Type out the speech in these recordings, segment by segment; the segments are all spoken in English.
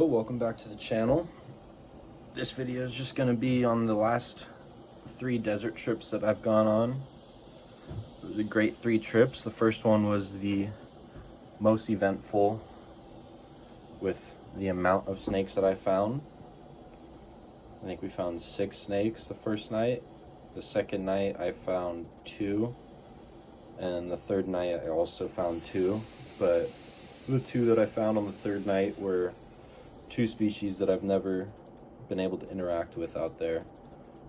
Hello, welcome back to the channel. This video is just going to be on the last 3 desert trips that I've gone on. It was a great 3 trips. The first one was the most eventful with the amount of snakes that I found. I think we found 6 snakes the first night. The second night I found 2. And the third night I also found 2. But the 2 that I found on the third night were 2 species that I've never been able to interact with out there.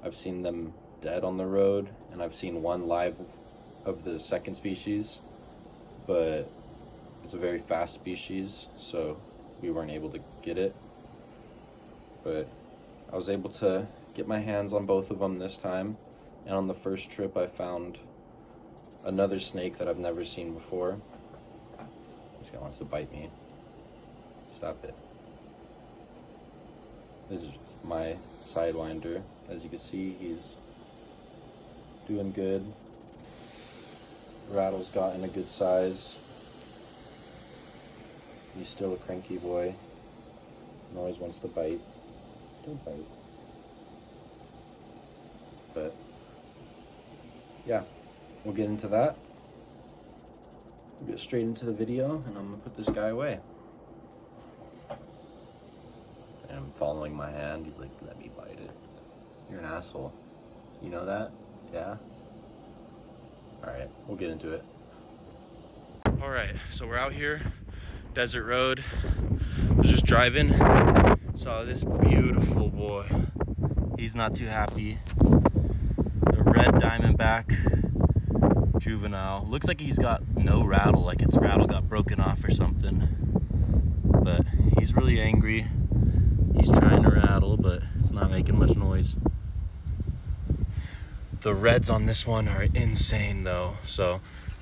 I've seen them dead on the road, and I've seen 1 live of the second species, but it's a very fast species, so we weren't able to get it. But I was able to get my hands on both of them this time, and on the first trip I found another snake that I've never seen before. This guy wants to bite me. Stop it. This is my Sidewinder. As you can see, he's doing good. Rattle's gotten a good size. He's still a cranky boy and always wants to bite. Don't bite. But yeah, we'll get into that. We'll get straight into the video, and I'm gonna put this guy away. And I'm following my hand. He's like, let me bite it. You're an asshole. You know that? Yeah? Alright, we'll get into it. Alright, so we're out here, desert road. I was just driving, saw this beautiful boy. He's not too happy. The red diamondback juvenile. Looks like he's got no rattle, like its rattle got broken off or something. But he's really angry. He's trying to rattle, but it's not making much noise. The reds on this one are insane though, so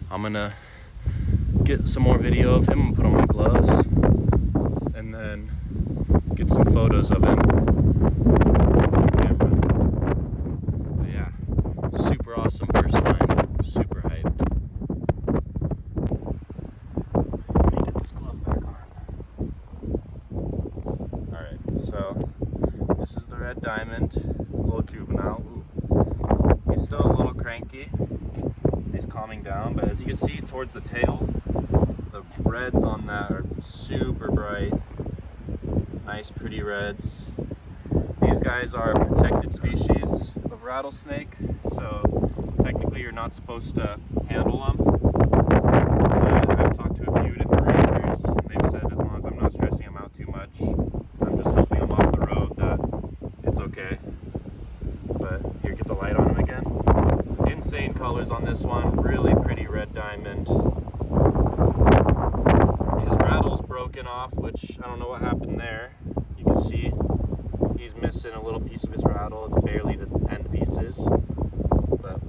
I'm gonna get some more video of him and put on my gloves, and then get some photos of him on camera. But yeah, super awesome first find, super hyped. Let me get this glove back on. Alright, so this is the red diamond, little juvenile. Ooh. He's still a little cranky. He's calming down, but as you can see towards the tail, the reds on that are super bright. Nice, pretty reds. These guys are a protected species of rattlesnake, so technically you're not supposed to handle them. I've talked to a few different rangers, and they've said as long as I'm not stressing them out too much, I'm just helping them off the road, that it's okay. But here, get the light on him again. Insane colors on this one, really pretty red diamond. His rattle's broken off, which I don't know what happened there. You can see he's missing a little piece of his rattle. It's barely the end pieces. But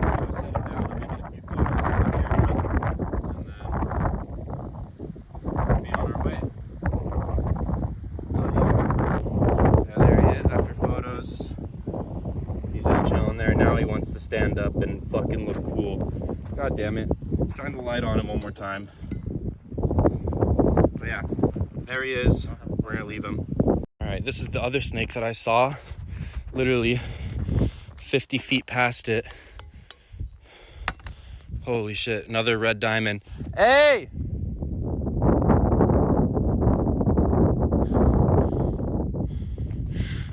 I'll set him down. I'm gonna get a few photos on the camera, and then we'll be on our way. Yeah, there he is after photos. He's just chilling there. Now he wants to stand up and fucking look cool. God damn it. Shine the light on him one more time. But yeah, there he is. We're gonna leave him. Alright, this is the other snake that I saw. Literally 50 feet past it. Holy shit, another red diamond. Hey!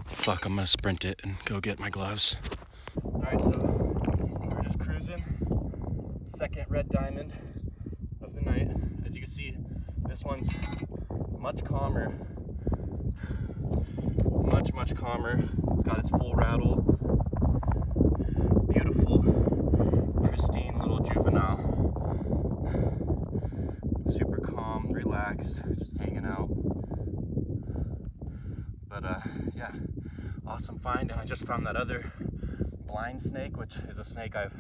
Fuck, I'm gonna sprint it and go get my gloves. Alright, so we're just cruising. Second red diamond of the night. As you can see, this one's much calmer. Much calmer. It's got its full rattle. Beautiful, pristine little juvenile. Super calm, relaxed, just hanging out. But yeah, awesome find. And I just found that other blind snake, which is a snake I've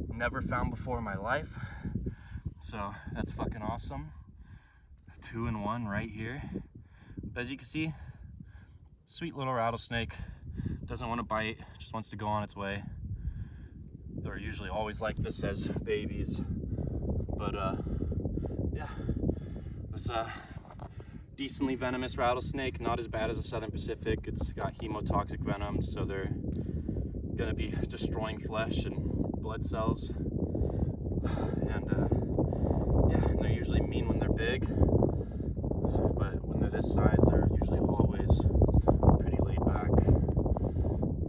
never found before in my life. So that's fucking awesome. 2 in 1 right here. But as you can see, sweet little rattlesnake. Doesn't want to bite, just wants to go on its way. They're usually always like this as babies. But yeah, let's decently venomous rattlesnake, not as bad as the Southern Pacific. It's got hemotoxic venom, so they're gonna be destroying flesh and blood cells. And yeah, and they're usually mean when they're big, but when they're this size, they're usually always pretty laid back.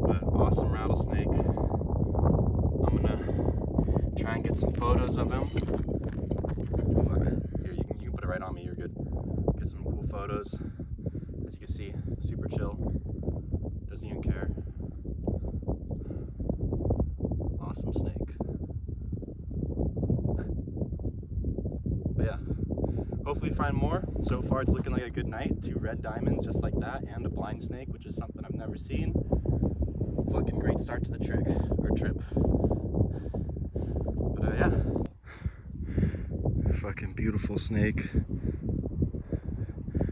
But awesome rattlesnake. I'm gonna try and get some photos of him. Fuck. Here, you can put it right on me, you're good. Get some cool photos. As you can see, super chill. Doesn't even care. Awesome snake. But yeah, hopefully find more. So far it's looking like a good night. 2 red diamonds just like that, and a blind snake, which is something I've never seen. Fucking great start to the trip. But yeah. Fucking beautiful snake.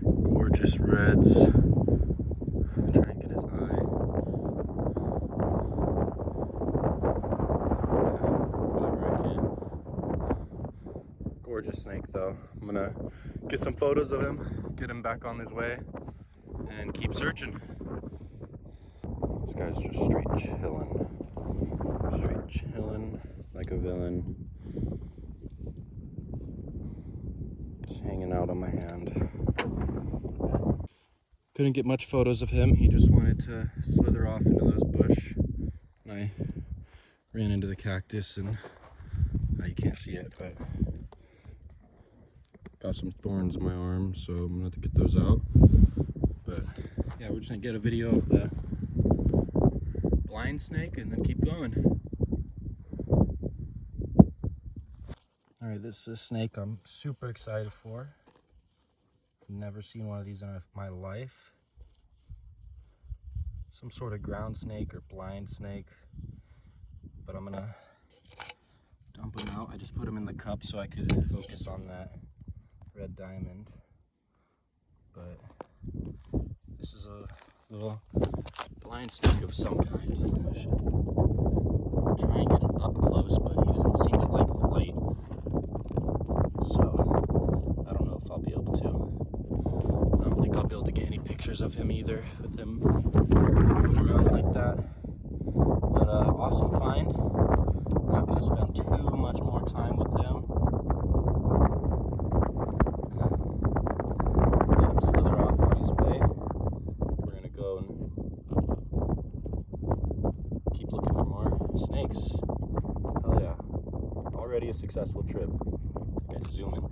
Gorgeous reds. Try and get his eye. Whatever I can. Gorgeous snake though. I'm gonna get some photos of him, get him back on his way, and keep searching. This guy's just straight chilling. Straight chilling like a villain. Just hanging out on my hand. Couldn't get much photos of him. He just wanted to slither off into those bush. And I ran into the cactus and you can't see it, but got some thorns in my arm, so I'm gonna have to get those out. But yeah, we're just gonna get a video of the blind snake and then keep going. All right, this is a snake I'm super excited for. Never seen one of these in my life. Some sort of ground snake or blind snake, but I'm gonna dump him out. I just put him in the cup so I could focus on that red diamond. But this is a little blind snake of some kind. I'll try and get him up close, but he doesn't seem to like the light. So I don't know if I'll be able to. I don't think I'll be able to get any pictures of him either, with him moving around like that. But awesome find. Not going to spend too much more time with him. Let him slither off on his way. We're going to go and keep looking for more snakes. Hell yeah. Already a successful trip. I gotta zoom in.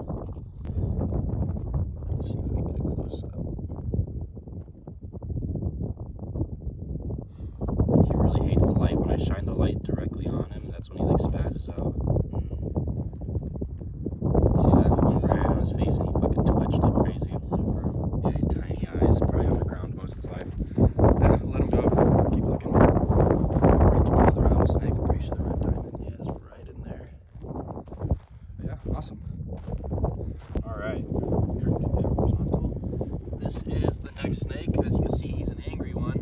Let's see if we can get a close up. He really hates the light. When I shine the light directly on him, that's when he like spazzes out. See that? It went right on his face and he fucking twitched like crazy. Yeah, he's tiny eyes, probably underground most of his life. Yeah, let him go. Keep looking. Right towards the rattlesnake. I'm pretty sure the red diamond, yeah, is right in there. But yeah, awesome. Alright. This is the next snake. As you can see, he's an angry one.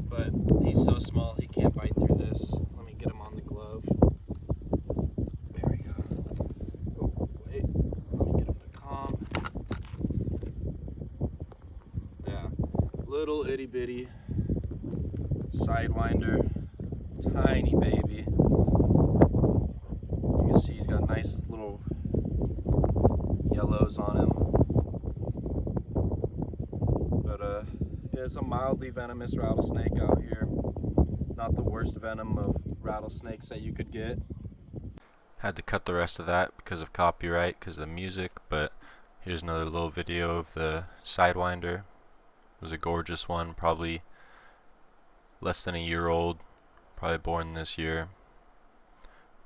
But he's so small he can't bite through this. Let me get him on the glove. There we go. Oh, wait. Let me get him to calm. Yeah. Little itty bitty Sidewinder. Tiny baby. You can see he's got nice little yellows on him. But yeah, it's a mildly venomous rattlesnake out here. Not the worst venom of rattlesnakes that you could get. Had to cut the rest of that because of copyright, because of the music, but here's another little video of the Sidewinder. It was a gorgeous one, probably less than a year old, probably born this year.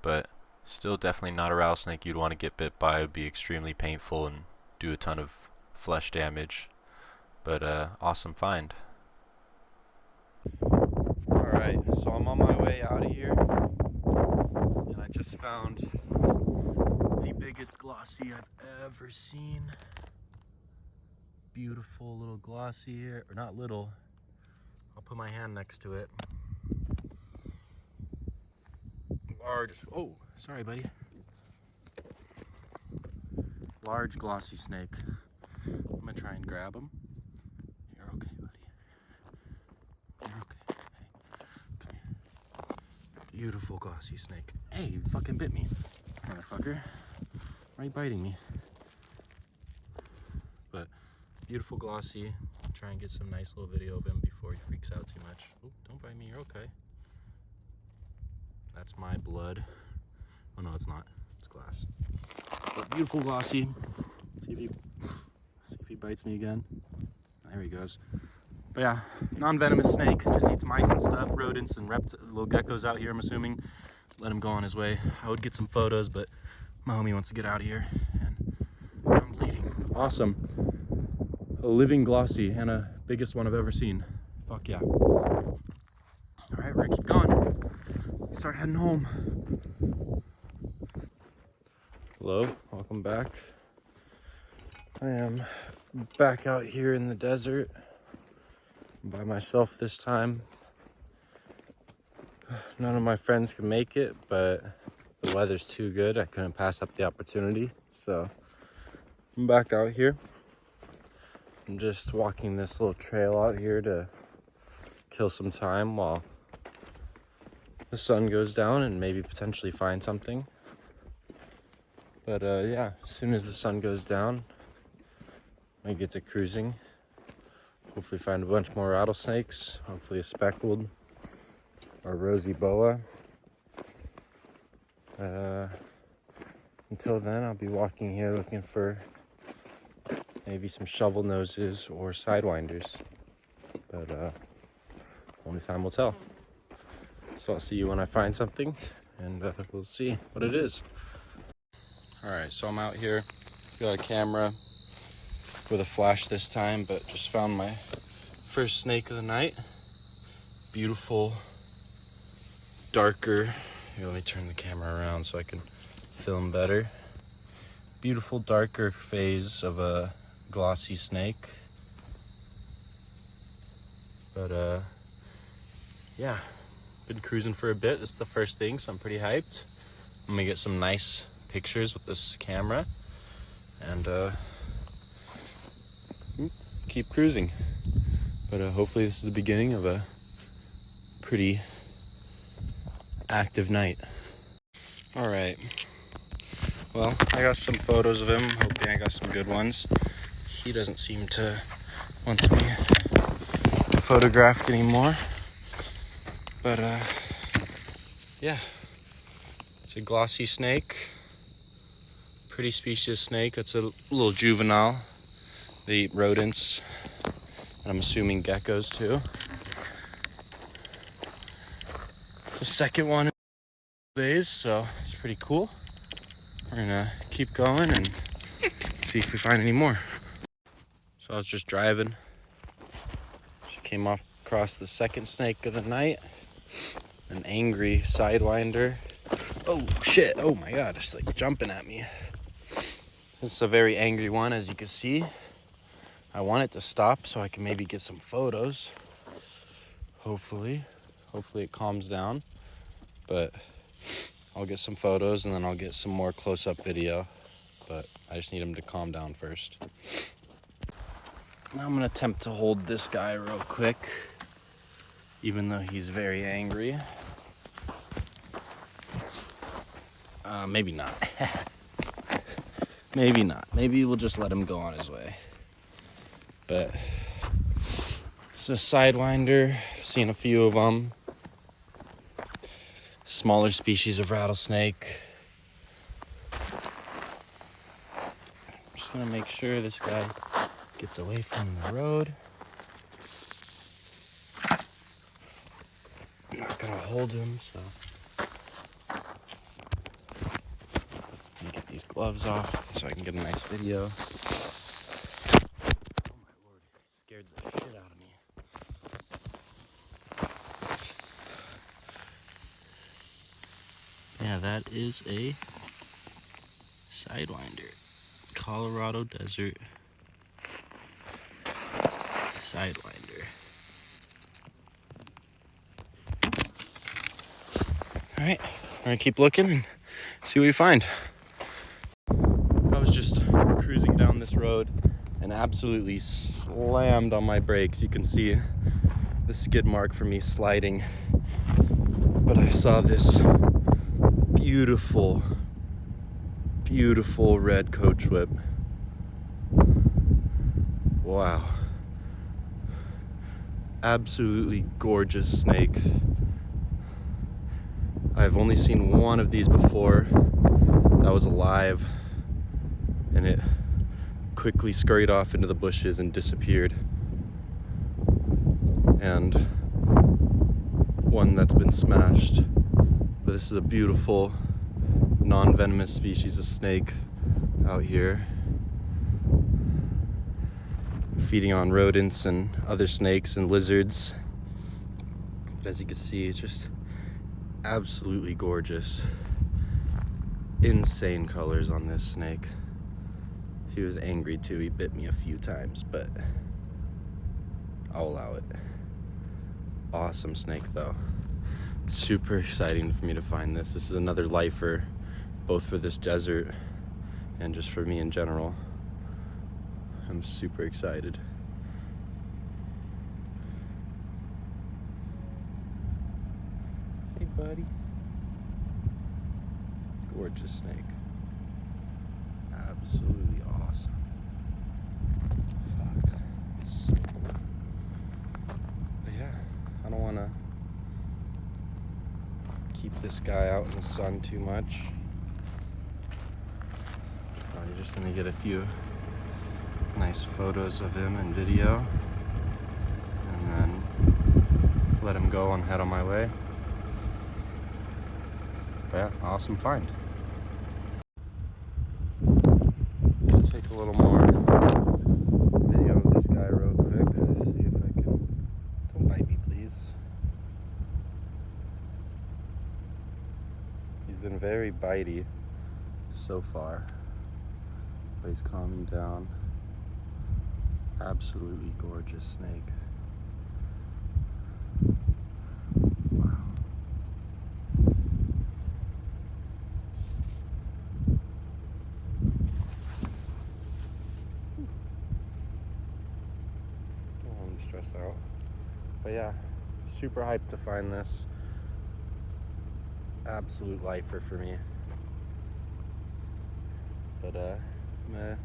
But still definitely not a rattlesnake you'd want to get bit by. It would be extremely painful and do a ton of flesh damage. But awesome find. Alright, so I'm on my way out of here. And I just found the biggest glossy I've ever seen. Beautiful little glossy here. Or not little. I'll put my hand next to it. Large. Oh, sorry, buddy. Large glossy snake. I'm gonna try and grab him. You're okay, buddy. You're okay. Hey, come here. Beautiful glossy snake. Hey, you fucking bit me, motherfucker. Why are you biting me? But beautiful glossy. Try and get some nice little video of him before he freaks out too much. Oh, don't bite me, you're okay. That's my blood. Oh no, it's not. It's glass. But beautiful glossy. See if he bites me again. There he goes. But yeah, non-venomous snake. Just eats mice and stuff, rodents and little geckos out here, I'm assuming. Let him go on his way. I would get some photos, but my homie wants to get out of here. And I'm bleeding. Awesome. A living glossy and a biggest one I've ever seen. Fuck yeah. All right, we're gonna keep going. Start heading home. Hello, welcome back. I am back out here in the desert by myself this time. None of my friends can make it, but the weather's too good. I couldn't pass up the opportunity, so I'm back out here. I'm just walking this little trail out here to kill some time while the sun goes down and maybe potentially find something. But yeah, as soon as the sun goes down, I get to cruising. Hopefully find a bunch more rattlesnakes, hopefully a speckled or rosy boa. But until then, I'll be walking here looking for maybe some shovel noses or sidewinders. But only time will tell. So I'll see you when I find something, and we'll see what it is. All right, so I'm out here. Got a camera with a flash this time, but just found my first snake of the night. Beautiful, darker. Here, let me turn the camera around so I can film better. Beautiful, darker phase of a glossy snake. But yeah, been cruising for a bit. This is the first thing, so I'm pretty hyped. I'm gonna get some nice pictures with this camera and keep cruising. But hopefully this is the beginning of a pretty active night. All right, well, I got some photos of him. Hoping I got some good ones. He doesn't seem to want to be photographed anymore, but yeah, it's a glossy snake, pretty species snake. That's a little juvenile. They eat rodents, and I'm assuming geckos too. The second one in days, so it's pretty cool. We're gonna keep going and see if we find any more. So I was just driving, just came across the second snake of the night, an angry sidewinder. Oh shit, oh my god, it's like jumping at me. This is a very angry one, as you can see. I want it to stop so I can maybe get some photos. Hopefully it calms down, but I'll get some photos and then I'll get some more close-up video, but I just need him to calm down first. Now I'm gonna attempt to hold this guy real quick, even though he's very angry. Maybe not. Maybe not. Maybe we'll just let him go on his way. But it's a sidewinder. I've seen a few of them. Smaller species of rattlesnake. I'm just gonna make sure this guy gets away from the road. I'm not gonna hold him, so let me get these gloves off so I can get a nice video. Oh my lord, it scared the shit out of me. Yeah, that is a Sidewinder. Colorado Desert Sidewinder. Alright, we're gonna keep looking and see what we find. I was just cruising down this road and absolutely slammed on my brakes. You can see the skid mark for me sliding. But I saw this beautiful, beautiful red coach whip. Wow. Absolutely gorgeous snake. I've only seen one of these before that was alive, and it quickly scurried off into the bushes and disappeared. And one that's been smashed. But this is a beautiful non-venomous species of snake out here, feeding on rodents and other snakes and lizards. But as you can see, it's just absolutely gorgeous. Insane colors on this snake. He was angry too. He bit me a few times, but I'll allow it. Awesome snake though. Super exciting for me to find this. This is another lifer, both for this desert and just for me in general. I'm super excited. Hey buddy. Gorgeous snake. Absolutely awesome. Fuck. It's so cool. But yeah, I don't want to keep this guy out in the sun too much. You're just going to get a few nice photos of him and video, and then let him go and head on my way. But yeah, awesome find. Take a little more video of this guy real quick. See if I can. Don't bite me, please. He's been very bitey so far, but he's calming down. Absolutely gorgeous snake. Wow. I'm stressed out. But yeah, super hyped to find this. Absolute lifer for me. But I'm gonna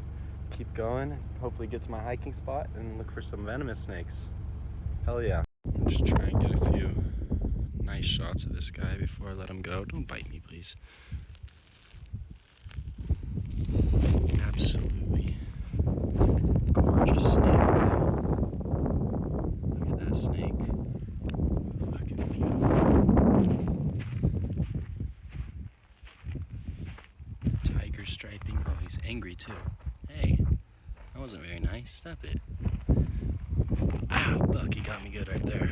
keep going, hopefully get to my hiking spot and look for some venomous snakes. Hell yeah. I'm just trying to get a few nice shots of this guy before I let him go. Don't bite me, please. Absolutely gorgeous snake though. Look at that snake. Fucking beautiful. Tiger striping. Oh, he's angry too. Hey, that wasn't very nice. Stop it. Ah, fuck, he got me good right there.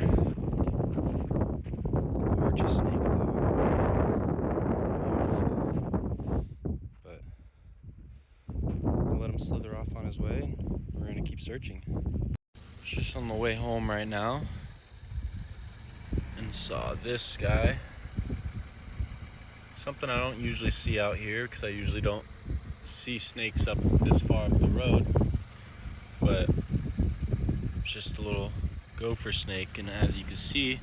Gorgeous snake though. But we'll let him slither off on his way, and we're gonna keep searching. Just on the way home right now, and saw this guy. Something I don't usually see out here, because I usually don't see snakes up this far up the road, but it's just a little gopher snake, and as you can see,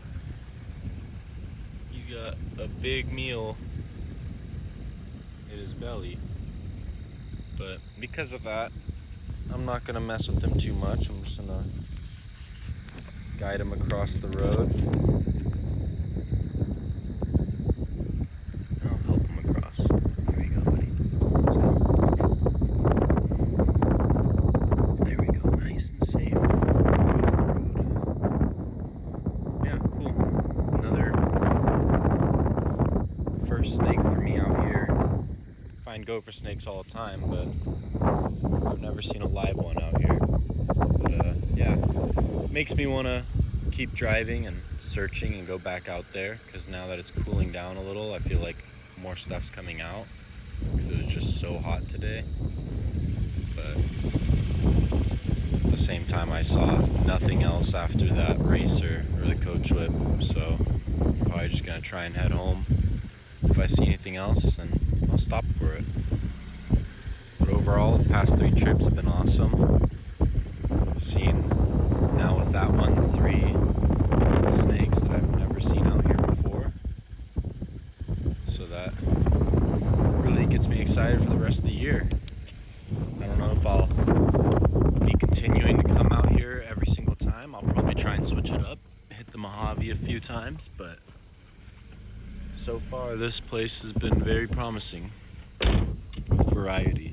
he's got a big meal in his belly. But because of that, I'm not gonna mess with him too much. I'm just gonna guide him across the road. Snake for me out here. Find gopher snakes all the time, but I've never seen a live one out here. But yeah, makes me want to keep driving and searching and go back out there, because now that it's cooling down a little, I feel like more stuff's coming out, because it was just so hot today. But at the same time, I saw nothing else after that racer or the coach whip, so I'm probably just gonna try and head home. If I see anything else, then I'll stop for it. But overall, the past 3 trips have been awesome. I've seen now with that one 3 snakes that I've never seen out here before. So that really gets me excited for the rest of the year. I don't know if I'll be continuing to come out here every single time. I'll probably try and switch it up, hit the Mojave a few times, but so far this place has been very promising. Variety.